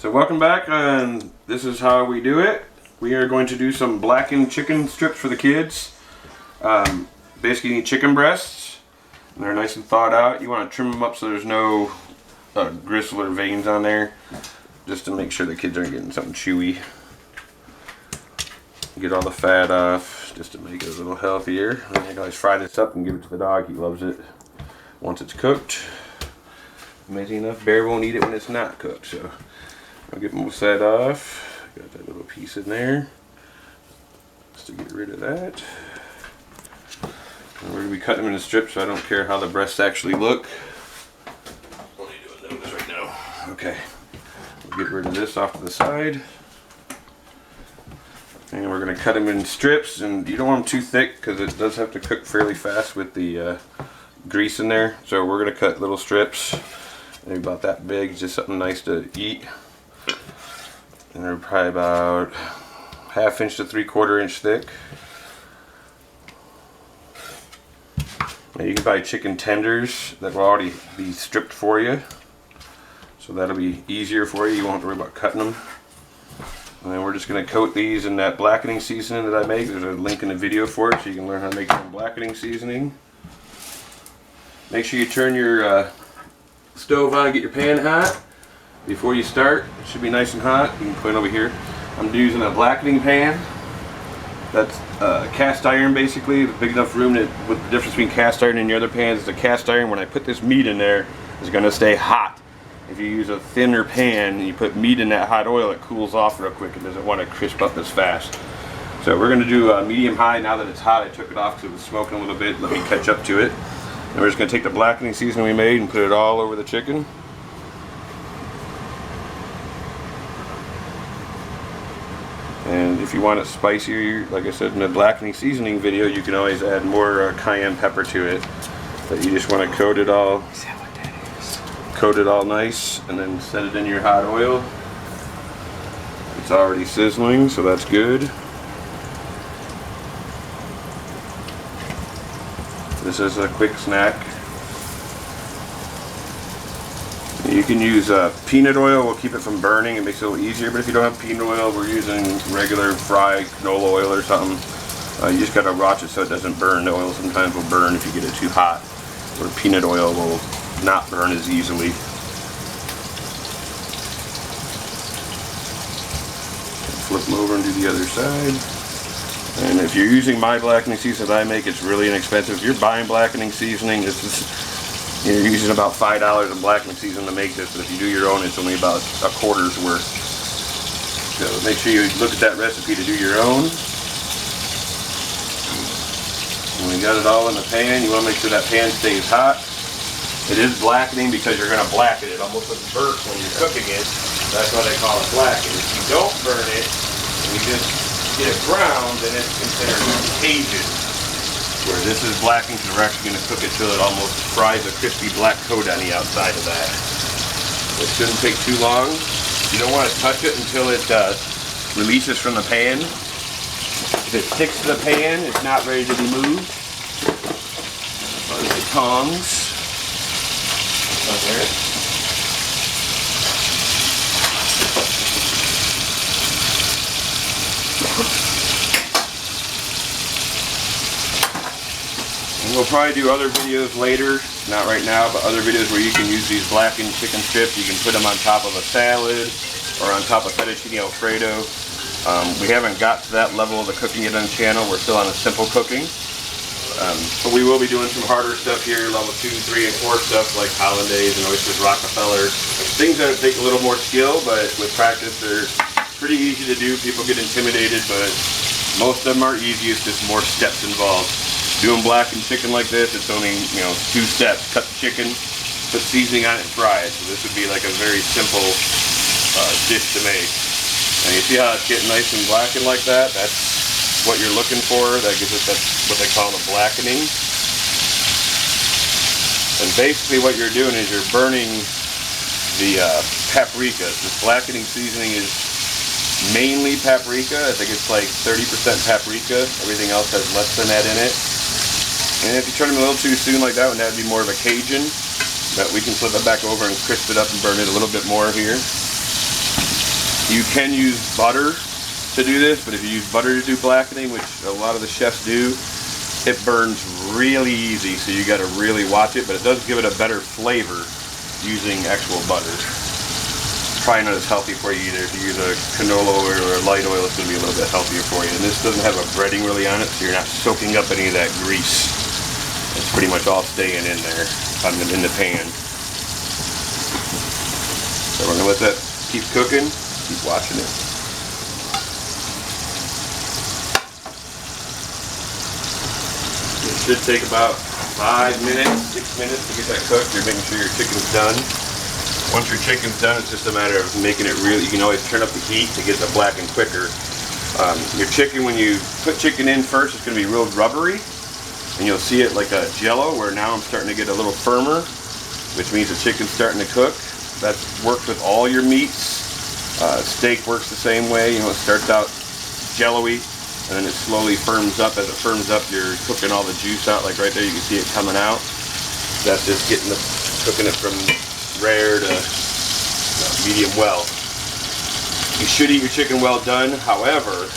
So welcome back, and this is how we do it. We are going to do some blackened chicken strips for the kids. Basically you need chicken breasts, and they're nice and thawed out. You want to trim them up so there's no gristle or veins on there, just to make sure the kids aren't getting something chewy. Get all the fat off, just to make it a little healthier. And I can always fry this up and give it to the dog. He loves it once it's cooked. Amazing enough, Bear won't eat it when it's not cooked, so I'll get most of that off. Got that little piece in there, just to get rid of that. And we're going to be cutting them into strips, so I don't care how the breasts actually look. Only doing those right now. Okay, we'll get rid of this off to the side. And we're going to cut them in strips, and you don't want them too thick because it does have to cook fairly fast with the grease in there. So we're going to cut little strips, maybe about that big, just something nice to eat. And they're probably about 1/2 inch to 3/4 inch thick. Now you can buy chicken tenders that will already be stripped for you, so that'll be easier for you. You won't have to worry about cutting them. And then we're just going to coat these in that blackening seasoning that I make. There's a link in the video for it, so you can learn how to make your own blackening seasoning. Make sure you turn your stove on and get your pan hot before you start. It should be nice and hot. You can put it over here. I'm using a blackening pan. That's cast iron, basically. It's big enough room that, with the difference between cast iron and your other pans, is the cast iron, when I put this meat in there, is going to stay hot. If you use a thinner pan and you put meat in that hot oil, it cools off real quick. It doesn't want to crisp up as fast. So we're going to do medium high. Now that it's hot, I took it off because it was smoking a little bit. Let me catch up to it. And we're just going to take the blackening seasoning we made and put it all over the chicken. And if you want it spicier, like I said in the blackening seasoning video, you can always add more cayenne pepper to it. But you just want to coat it all. Is that what that is? Coat it all nice, and then set it in your hot oil. It's already sizzling, so that's good. This is a quick snack. You can use peanut oil. We'll keep it from burning. It makes it a little easier. But if you don't have peanut oil, we're using regular fried canola oil or something. You just gotta watch it so it doesn't burn. The oil sometimes will burn if you get it too hot. Or peanut oil will not burn as easily. Flip them over and do the other side. And if you're using my blackening seasoning that I make, it's really inexpensive. If you're buying blackening seasoning, you're using about $5 of blackening seasoning to make this, but if you do your own, it's only about a quarter's worth. So make sure you look at that recipe to do your own. When we got it all in the pan, you want to make sure that pan stays hot. It is blackening because you're going to blacken it. Almost looks burnt when you're cooking it. That's why they call it blackened. If you don't burn it, and you just get it brown, then it's considered Cajun. Where this is blackened because we're actually going to cook it till it almost fries a crispy black coat on the outside of that. It shouldn't take too long. You don't want to touch it until it releases from the pan. If it sticks to the pan, it's not ready to be moved. The tongs. There. We'll probably do other videos later, not right now, but other videos where you can use these blackened chicken strips. You can put them on top of a salad or on top of fettuccine alfredo. We haven't got to that level of the cooking yet on the channel. We're still on a simple cooking. But we will be doing some harder stuff here, level 2, 3, and 4 stuff like hollandaise and oysters Rockefeller. Things that take a little more skill, but with practice they're pretty easy to do. People get intimidated, but most of them are easy. It's just more steps involved. Doing blackened chicken like this, it's only 2 steps. Cut the chicken, put seasoning on it, and fry it. So this would be like a very simple dish to make. And you see how it's getting nice and blackened like that? That's what you're looking for. That gives it that's what they call the blackening. And basically what you're doing is you're burning the paprika. This blackening seasoning is mainly paprika. I think it's like 30% paprika. Everything else has less than that in it. And if you turn them a little too soon like that one, that would be more of a Cajun. But we can flip it back over and crisp it up and burn it a little bit more here. You can use butter to do this, but if you use butter to do blackening, which a lot of the chefs do, it burns really easy, so you got to really watch it, but it does give it a better flavor using actual butter. Probably not as healthy for you either. If you use a canola oil or a light oil, it's going to be a little bit healthier for you. And this doesn't have a breading really on it, so you're not soaking up any of that grease. It's pretty much all staying in there, in the pan. So we're going to let that keep cooking, keep watching it. It should take about 5 minutes, 6 minutes to get that cooked. You're making sure your chicken's done. Once your chicken's done, it's just a matter of making it real. You can always turn up the heat to get it blackened quicker. Your chicken, when you put chicken in first, it's going to be real rubbery, and you'll see it like a jello, where now I'm starting to get a little firmer, which means the chicken's starting to cook. That works with all your meats. Steak works the same way. You know, it starts out jello-y, and then it slowly firms up. As it firms up, you're cooking all the juice out. Like right there, you can see it coming out. That's just cooking it from rare to medium well. You should eat your chicken well done. However,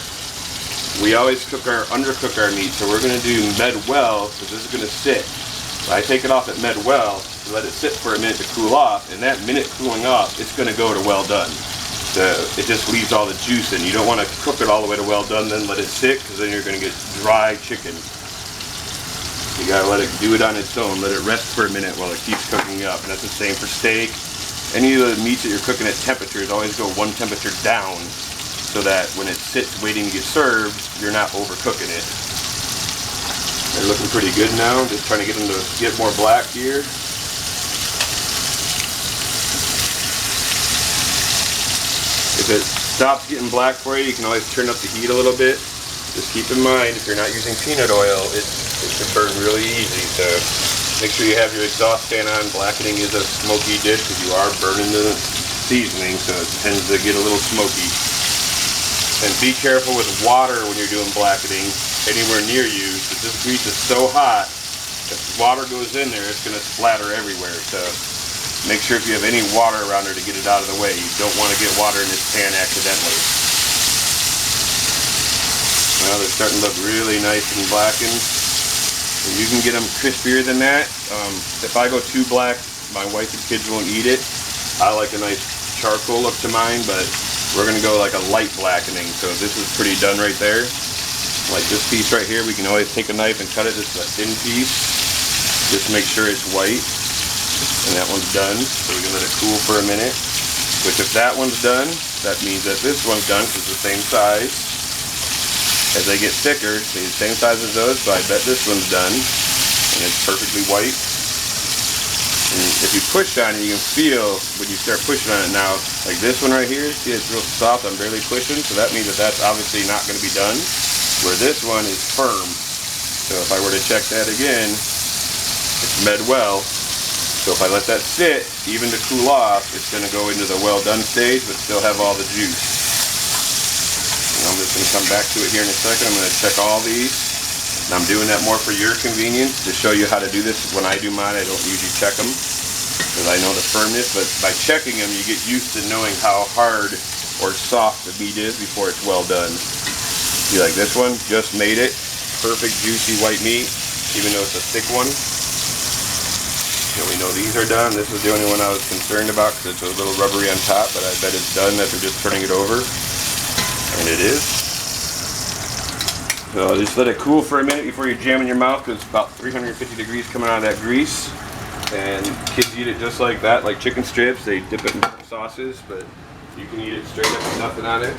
we always undercook our meat, so we're going to do med well, because this is going to sit. So I take it off at med well to let it sit for a minute to cool off, and that minute cooling off, it's going to go to well done. So it just leaves all the juice in. You don't want to cook it all the way to well done, then let it sit, because then you're going to get dry chicken. You gotta let it do it on its own. Let it rest for a minute while it keeps cooking up. And that's the same for steak. Any of the meats that you're cooking at temperatures, always go one temperature down, so that when it sits waiting to get served, you're not overcooking it. They're looking pretty good now. Just trying to get them to get more black here. If it stops getting black for you, you can always turn up the heat a little bit. Just keep in mind, if you're not using peanut oil, it can burn really easy. So make sure you have your exhaust fan on. Blackening is a smoky dish because you are burning the seasoning, so it tends to get a little smoky. And be careful with water when you're doing blackening anywhere near you, because this grease is so hot, if water goes in there, it's going to splatter everywhere. So make sure if you have any water around there to get it out of the way. You don't want to get water in this pan accidentally. Now they're starting to look really nice and blackened. And you can get them crispier than that. If I go too black, my wife and kids won't eat it. I like a nice charcoal look to mine, but we're going to go like a light blackening. So this is pretty done right there. Like this piece right here, we can always take a knife and cut it just a thin piece. Just make sure it's white. And that one's done. So we can let it cool for a minute. Which if that one's done, that means that this one's done because it's the same size. As they get thicker, they're the same size as those, so I bet this one's done. And it's perfectly white. And if you push on it, you can feel when you start pushing on it now, like this one right here, see it's real soft, I'm barely pushing, so that means that that's obviously not going to be done. Where this one is firm. So if I were to check that again, it's med well. So if I let that sit, even to cool off, it's going to go into the well done stage, but still have all the juice. I'm just going to come back to it here in a second. I'm going to check all these. And I'm doing that more for your convenience to show you how to do this. When I do mine, I don't usually check them because I know the firmness, but by checking them, you get used to knowing how hard or soft the meat is before it's well done. See, like this one, just made it. Perfect, juicy white meat, even though it's a thick one. So we know these are done. This is the only one I was concerned about because it's a little rubbery on top, but I bet it's done after just turning it over. And it is. So just let it cool for a minute before you jam in your mouth, because it's about 350 degrees coming out of that grease. And kids eat it just like that, like chicken strips. They dip it in sauces, but you can eat it straight up with nothing on it.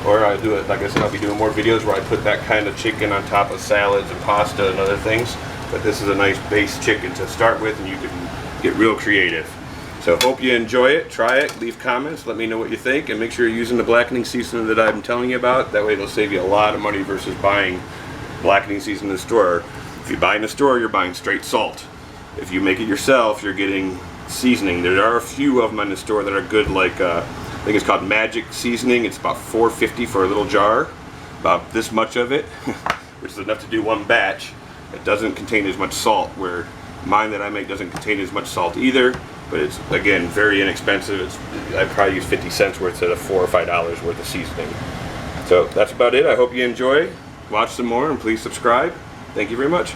Or I do it, like I said, I'll be doing more videos where I put that kind of chicken on top of salads and pasta and other things. But this is a nice base chicken to start with, and you can get real creative. So hope you enjoy it, try it, leave comments, let me know what you think, and make sure you're using the blackening seasoning that I'm telling you about. That way it'll save you a lot of money versus buying blackening seasoning in the store. If you buy in the store, you're buying straight salt. If you make it yourself, you're getting seasoning. There are a few of them in the store that are good, like I think it's called Magic Seasoning. It's about $4.50 for a little jar, about this much of it, which is enough to do one batch. It doesn't contain as much salt, where mine that I make doesn't contain as much salt either. but it's, again, very inexpensive. I probably use 50 cents worth instead of $4 or $5 worth of seasoning. So that's about it. I hope you enjoy. Watch some more and please subscribe. Thank you very much.